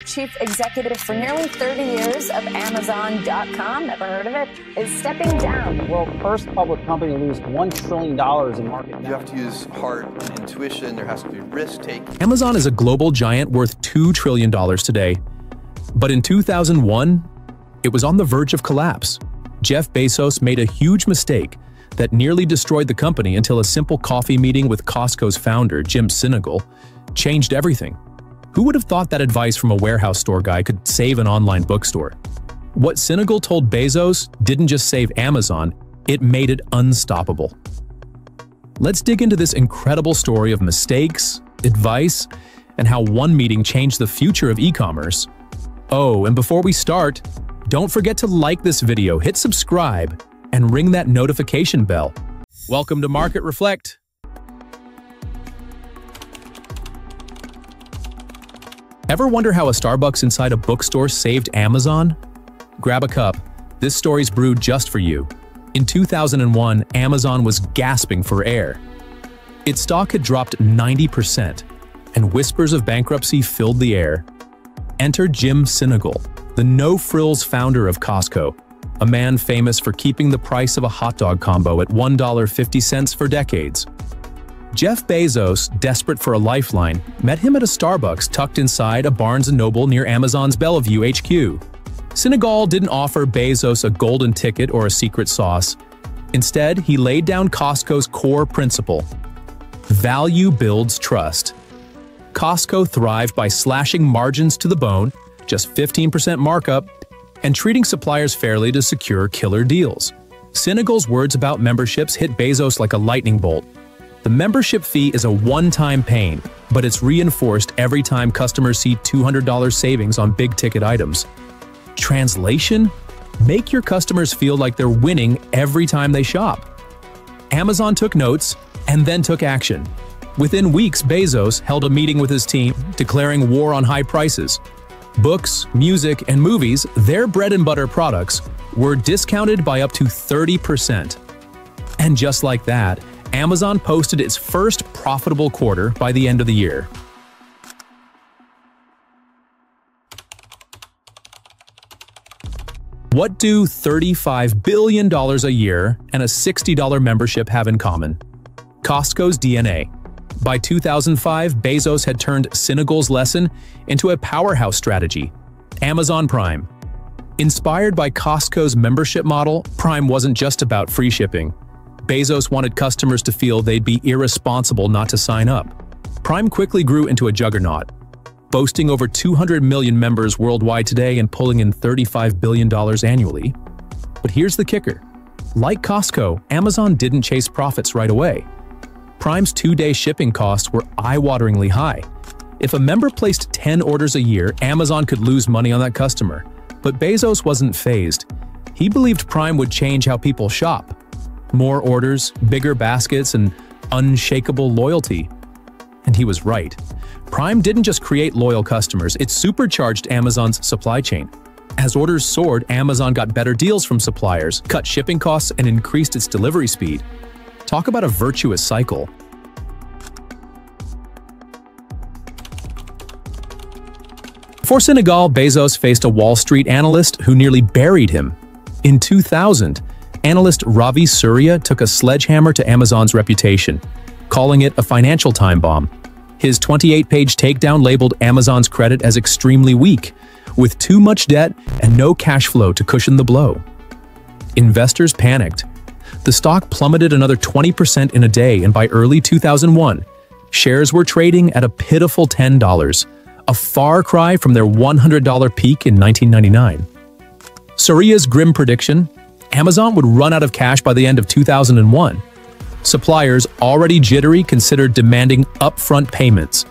chief executive for nearly 30 years of Amazon.com, never heard of it, is stepping down. The world's first public company to lose $1 trillion in market value. You have to use heart and intuition. There has to be risk-taking. Amazon is a global giant worth $2 trillion today. But in 2001, it was on the verge of collapse. Jeff Bezos made a huge mistake that nearly destroyed the company until a simple coffee meeting with Costco's founder, Jim Sinegal, changed everything. Who would have thought that advice from a warehouse store guy could save an online bookstore? What Sinegal told Bezos didn't just save Amazon, it made it unstoppable. Let's dig into this incredible story of mistakes, advice, and how one meeting changed the future of e-commerce. Oh, and before we start, don't forget to like this video, hit subscribe, and ring that notification bell. Welcome to Market Reflect. Ever wonder how a Starbucks inside a bookstore saved Amazon? Grab a cup. This story's brewed just for you. In 2001, Amazon was gasping for air. Its stock had dropped 90%, and whispers of bankruptcy filled the air. Enter Jim Sinegal, the no-frills founder of Costco, a man famous for keeping the price of a hot dog combo at $1.50 for decades. Jeff Bezos, desperate for a lifeline, met him at a Starbucks tucked inside a Barnes & Noble near Amazon's Bellevue HQ. Sinegal didn't offer Bezos a golden ticket or a secret sauce. Instead, he laid down Costco's core principle: value builds trust. Costco thrived by slashing margins to the bone, just 15% markup, and treating suppliers fairly to secure killer deals. Sinegal's words about memberships hit Bezos like a lightning bolt. The membership fee is a one-time pain, but it's reinforced every time customers see $200 savings on big-ticket items. Translation? Make your customers feel like they're winning every time they shop. Amazon took notes and then took action. Within weeks, Bezos held a meeting with his team, declaring war on high prices. Books, music, and movies, their bread-and-butter products, were discounted by up to 30%. And just like that, Amazon posted its first profitable quarter by the end of the year. What do $35 billion a year and a $60 membership have in common? Costco's DNA. By 2005, Bezos had turned Sinegal's lesson into a powerhouse strategy: Amazon Prime. Inspired by Costco's membership model, Prime wasn't just about free shipping. Bezos wanted customers to feel they'd be irresponsible not to sign up. Prime quickly grew into a juggernaut, boasting over 200 million members worldwide today and pulling in $35 billion annually. But here's the kicker. Like Costco, Amazon didn't chase profits right away. Prime's 2-day shipping costs were eye-wateringly high. If a member placed 10 orders a year, Amazon could lose money on that customer. But Bezos wasn't fazed. He believed Prime would change how people shop. More orders, bigger baskets, and unshakable loyalty. And he was right. Prime didn't just create loyal customers, it supercharged Amazon's supply chain. As orders soared, Amazon got better deals from suppliers, cut shipping costs, and increased its delivery speed. Talk about a virtuous cycle. For Sinegal, Bezos faced a Wall Street analyst who nearly buried him. In 2000, analyst Ravi Surya took a sledgehammer to Amazon's reputation, calling it a financial time bomb. His 28-page takedown labeled Amazon's credit as extremely weak, with too much debt and no cash flow to cushion the blow. Investors panicked. The stock plummeted another 20% in a day, and by early 2001, shares were trading at a pitiful $10, a far cry from their $100 peak in 1999. Surya's grim prediction: Amazon would run out of cash by the end of 2001. Suppliers, already jittery, considered demanding upfront payments.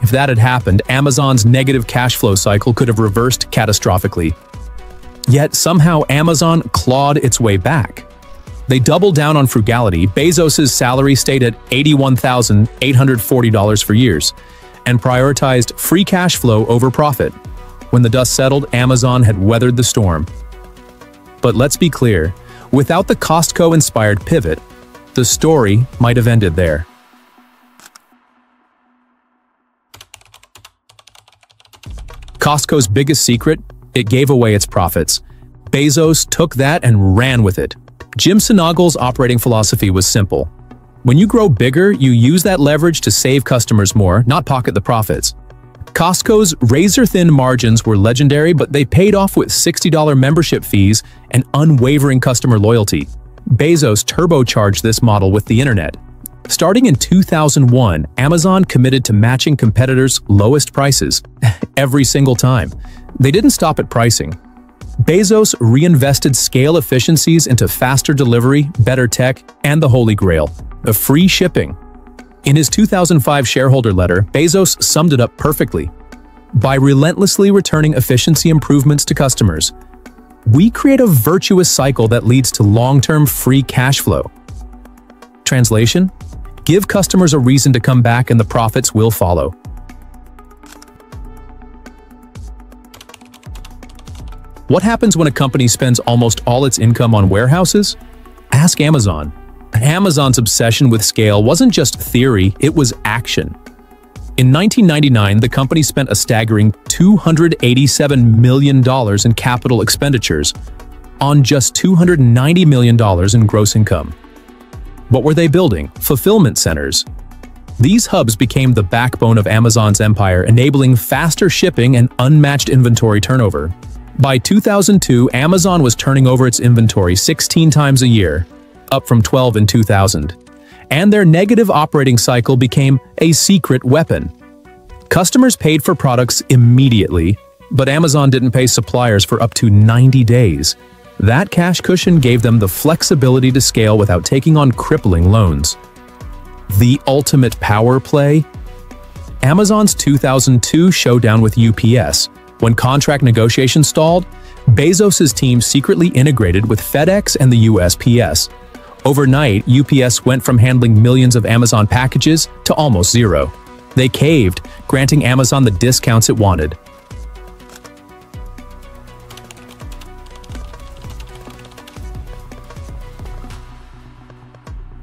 If that had happened, Amazon's negative cash flow cycle could have reversed catastrophically. Yet somehow Amazon clawed its way back. They doubled down on frugality. Bezos' salary stayed at $81,840 for years, and prioritized free cash flow over profit. When the dust settled, Amazon had weathered the storm. But let's be clear, without the Costco-inspired pivot, the story might have ended there. Costco's biggest secret? It gave away its profits. Bezos took that and ran with it. Jim Sinegal's operating philosophy was simple. When you grow bigger, you use that leverage to save customers more, not pocket the profits. Costco's razor-thin margins were legendary, but they paid off with $60 membership fees and unwavering customer loyalty. Bezos turbocharged this model with the internet. Starting in 2001, Amazon committed to matching competitors' lowest prices every single time. They didn't stop at pricing. Bezos reinvested scale efficiencies into faster delivery, better tech, and the holy grail, the free shipping. In his 2005 shareholder letter, Bezos summed it up perfectly. By relentlessly returning efficiency improvements to customers, we create a virtuous cycle that leads to long-term free cash flow. Translation: give customers a reason to come back and the profits will follow. What happens when a company spends almost all its income on warehouses? Ask Amazon. Amazon's obsession with scale wasn't just theory, it was action. In 1999, the company spent a staggering $287 million in capital expenditures on just $290 million in gross income. What were they building? Fulfillment centers. These hubs became the backbone of Amazon's empire, enabling faster shipping and unmatched inventory turnover. By 2002, Amazon was turning over its inventory 16 times a year, up from 12 in 2000. And their negative operating cycle became a secret weapon. Customers paid for products immediately, but Amazon didn't pay suppliers for up to 90 days. That cash cushion gave them the flexibility to scale without taking on crippling loans. The ultimate power play? Amazon's 2002 showdown with UPS. When contract negotiations stalled, Bezos' team secretly integrated with FedEx and the USPS. Overnight, UPS went from handling millions of Amazon packages to almost zero. They caved, granting Amazon the discounts it wanted.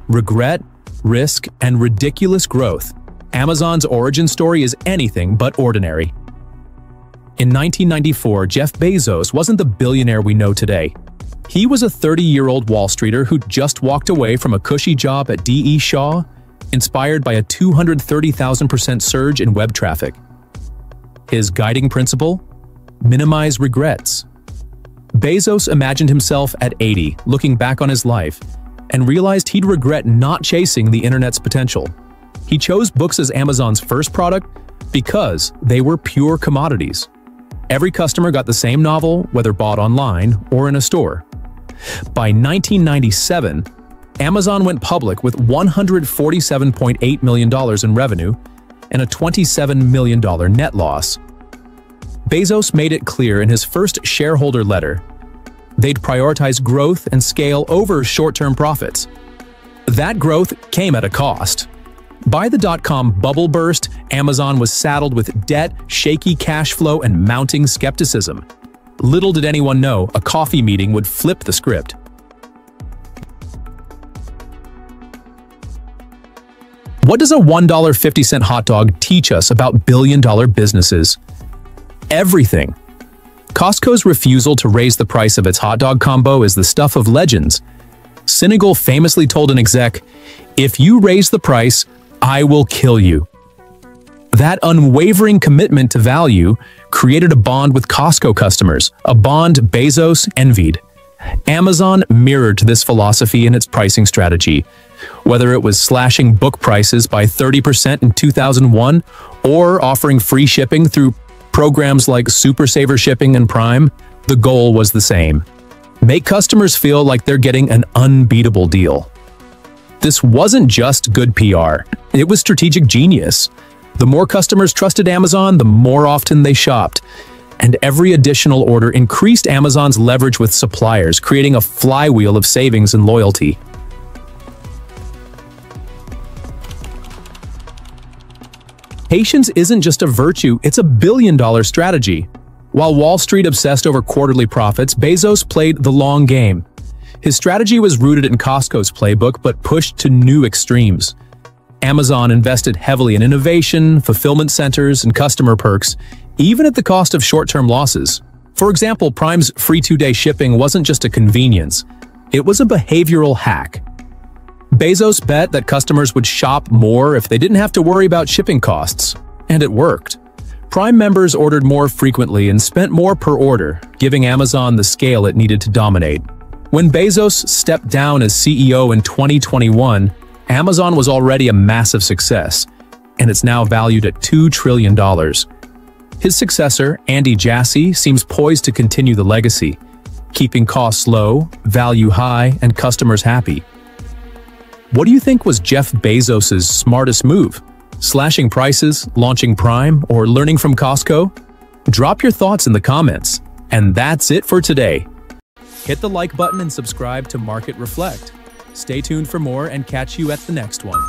Regret, risk, and ridiculous growth. Amazon's origin story is anything but ordinary. In 1994, Jeff Bezos wasn't the billionaire we know today. He was a 30-year-old Wall Streeter who just walked away from a cushy job at D.E. Shaw, inspired by a 230,000% surge in web traffic. His guiding principle? Minimize regrets. Bezos imagined himself at 80, looking back on his life, and realized he'd regret not chasing the internet's potential. He chose books as Amazon's first product because they were pure commodities. Every customer got the same novel, whether bought online or in a store. By 1997, Amazon went public with $147.8 million in revenue and a $27 million net loss. Bezos made it clear in his first shareholder letter they'd prioritize growth and scale over short-term profits. That growth came at a cost. By the dot-com bubble burst, Amazon was saddled with debt, shaky cash flow, and mounting skepticism. Little did anyone know a coffee meeting would flip the script. What does a $1.50 hot dog teach us about billion-dollar businesses? Everything. Costco's refusal to raise the price of its hot dog combo is the stuff of legends. Sinegal famously told an exec, "If you raise the price, I will kill you." That unwavering commitment to value created a bond with Costco customers, a bond Bezos envied. Amazon mirrored this philosophy in its pricing strategy. Whether it was slashing book prices by 30% in 2001 or offering free shipping through programs like Super Saver Shipping and Prime, the goal was the same: make customers feel like they're getting an unbeatable deal. This wasn't just good PR, it was strategic genius. The more customers trusted Amazon, the more often they shopped. And every additional order increased Amazon's leverage with suppliers, creating a flywheel of savings and loyalty. Patience isn't just a virtue, it's a billion-dollar strategy. While Wall Street obsessed over quarterly profits, Bezos played the long game. His strategy was rooted in Costco's playbook, but pushed to new extremes. Amazon invested heavily in innovation, fulfillment centers, and customer perks, even at the cost of short-term losses. For example, Prime's free 2-day shipping wasn't just a convenience, it was a behavioral hack. Bezos bet that customers would shop more if they didn't have to worry about shipping costs, and it worked. Prime members ordered more frequently and spent more per order, giving Amazon the scale it needed to dominate. When Bezos stepped down as CEO in 2021, Amazon was already a massive success, and it's now valued at $2 trillion. His successor, Andy Jassy, seems poised to continue the legacy, keeping costs low, value high, and customers happy. What do you think was Jeff Bezos' smartest move? Slashing prices, launching Prime, or learning from Costco? Drop your thoughts in the comments. And that's it for today. Hit the like button and subscribe to Market Reflect. Stay tuned for more and catch you at the next one.